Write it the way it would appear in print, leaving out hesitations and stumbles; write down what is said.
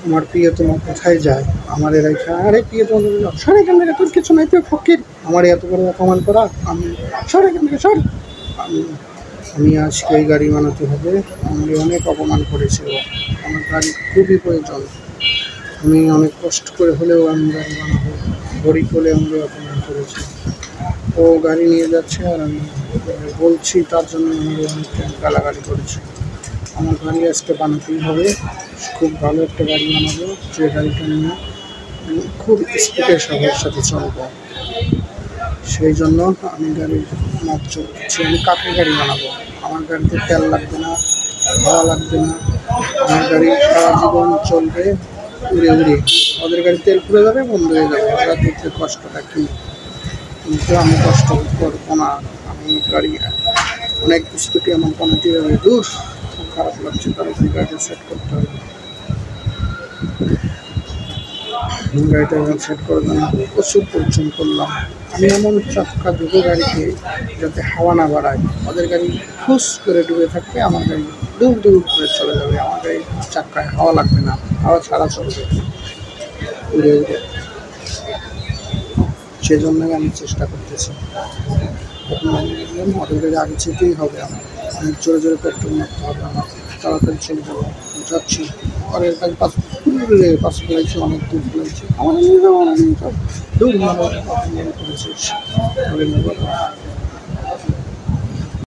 আমার প্রিয়তমা কোথায় যায়, আমার রেখা, আরে প্রিয়তমা সরে এখান থেকে, তোর কিছু নাই, তুই ফকির, আমার এত বড় অপমান করা, আমি সরে এখান থেকে, সর। আমি আমি আজকে এই গাড়ি বানাতে হবে, আমাকে অনেক অপমান করেছে ও, আমার গাড়ি খুবই প্রয়োজন, আমি অনেক কষ্ট করে হলেও আমি গাড়ি বানাবো, গরিব বলে আমাকে অপমান করেছে, ও গাড়ি নিয়ে যাচ্ছে আর আমি বলছি তার জন্য আমাকে অনেক গালাগালি করেছে। আমার গাড়ি আজকে বানাতেই হবে, খুব ভালো একটা গাড়ি বানাবো, যে গাড়িটা নিয়ে আমি খুব স্পিডে সবার সাথে চলবো। সেই জন্য আমি গাড়ির মাপ চলছি, আমি কাঠের গাড়ি বানাবো, আমার গাড়িতে তেল লাগবে না, হাওয়া লাগবে না, আমার গাড়ি সারা জীবন চলবে উড়ে উড়ে, ওদের গাড়ি তেল পুড়ে যাবে, বন্ধ হয়ে যাবে, ওরা দেখতে কষ্টটা কী, কিন্তু আমি কষ্ট করবো না, আমি গাড়ি অনেক স্পিডে আমার বানাতে হবে। দূর, খুব খারাপ লাগছে, তাড়াতাড়ি গাড়িটা সেট করতে হবে, গাড়িটা সেট করার জন্য প্রচুর পরিশ্রম করলাম। আমি এমন চাক্কা দেবো গাড়িকে যাতে হাওয়া না বাড়ায়, ওদের গাড়ি ফুস করে ডুবে থাকবে, আমার গাড়ি দূর দূর করে চলে যাবে, আমার গাড়ির চাক্কায় হাওয়া লাগবে না, হাওয়া ছাড়া চলবে উড়ে উড়ে, সেজন্যই আমি চেষ্টা করতেছি। ওদের গাড়ি আগে যেতেই হবে, আমার অনেক জোরে জোরে পেট্রোল মারতে হবে, আমার তাড়াতাড়ি চলে যাবো, যাচ্ছি, পরের কাজ পাঁচ ফেলাইছি, অনেক দূর ফেলাইছি, আমার নিয়ে যাবো, দূর করেছিস,